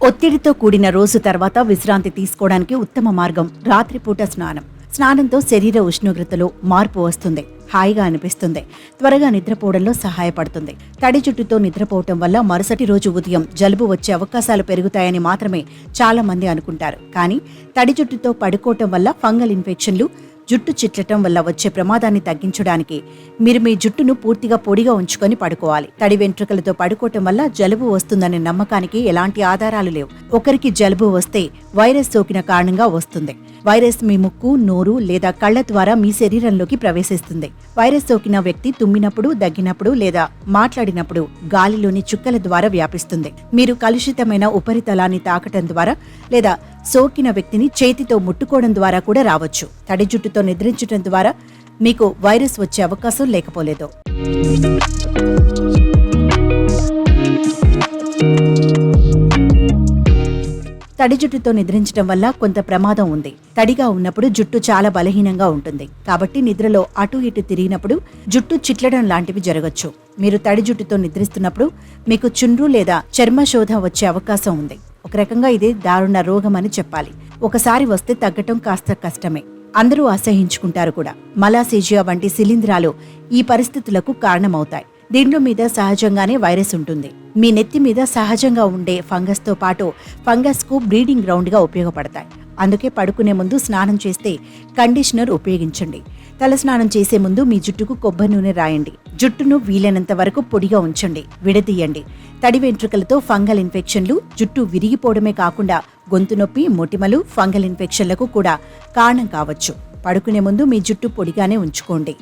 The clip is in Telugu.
ఒత్తిడితో కూడిన రోజు తర్వాత విశ్రాంతి తీసుకోవడానికి ఉత్తమ మార్గం రాత్రిపూట స్నానం. స్నానంతో శరీర ఉష్ణోగ్రతలో మార్పు వస్తుంది, హాయిగా అనిపిస్తుంది, త్వరగా నిద్రపోవడంలో సహాయపడుతుంది. తడి జుట్టుతో నిద్రపోవటం వల్ల మరుసటి రోజు ఉదయం జలుబు వచ్చే అవకాశాలు పెరుగుతాయని మాత్రమే చాలా మంది అనుకుంటారు. కానీ తడి జుట్టుతో పడుకోవటం వల్ల ఫంగల్ ఇన్ఫెక్షన్లు, జుట్టు చిట్లటం వల్ల వచ్చే ప్రమాదాన్ని తగ్గించడానికి మీరు మీ జుట్టును పూర్తిగా పొడిగా ఉంచుకొని పడుకోవాలి. తడి వెంట్రుకలతో పడుకోవటం వల్ల జలుబు వస్తుందనే నమ్మకానికి ఎలాంటి ఆధారాలు లేవు. ఒకరికి జలుబు వస్తే వైరస్ సోకిన కారణంగా వస్తుంది. వైరస్ మీ ముక్కు, నోరు లేదా కళ్ల ద్వారా మీ శరీరంలోకి ప్రవేశిస్తుంది. వైరస్ సోకిన వ్యక్తి తుమ్మినప్పుడు, దగ్గినప్పుడు లేదా మాట్లాడినప్పుడు గాలిలోని చుక్కల ద్వారా వ్యాపిస్తుంది. మీరు కలుషితమైన ఉపరితలాన్ని తాకటం ద్వారా లేదా సోకిన వ్యక్తిని చేతితో ముట్టుకోవడం ద్వారా కూడా రావచ్చు. తడి జుట్టుతో నిద్రించడం ద్వారా మీకు వైరస్ వచ్చే అవకాశం లేకపోలేదు. తడి జుట్టుతో నిద్రించడం వల్ల కొంత ప్రమాదం ఉంది. తడిగా ఉన్నప్పుడు జుట్టు చాలా బలహీనంగా ఉంటుంది. కాబట్టి నిద్రలో అటు ఇటు తిరిగినప్పుడు జుట్టు చిట్లడం లాంటివి జరగచ్చు. మీరు తడి జుట్టుతో నిద్రిస్తున్నప్పుడు మీకు చుండ్రు లేదా చర్మశోధ వచ్చే అవకాశం ఉంది. ఒక రకంగా ఇది దారుణ రోగం అని చెప్పాలి. ఒకసారి వస్తే తగ్గటం కాస్త కష్టమే. అందరూ అసహించుకుంటారు కూడా. మలాసేజియా వంటి శిలీంధ్రాలు ఈ పరిస్థితులకు కారణమవుతాయి. దీంట్లో మీద సహజంగానే వైరస్ ఉంటుంది. మీ నెత్తి మీద సహజంగా ఉండే ఫంగస్తో పాటు ఫంగస్కు బ్రీడింగ్ గ్రౌండ్గా ఉపయోగపడతాయి. అందుకే పడుకునే ముందు స్నానం చేస్తే కండిషనర్ ఉపయోగించండి. తలస్నానం చేసే ముందు మీ జుట్టుకు కొబ్బరి నూనె రాయండి. జుట్టును వీలైనంత వరకు పొడిగా ఉంచండి, విడదీయండి. తడి వెంట్రుకలతో ఫంగల్ ఇన్ఫెక్షన్లు, జుట్టు విరిగిపోవడమే కాకుండా గొంతు నొప్పి, మొటిమలు ఫంగల్ ఇన్ఫెక్షన్లకు కూడా కారణం కావచ్చు. పడుకునే ముందు మీ జుట్టు పొడిగానే ఉంచుకోండి.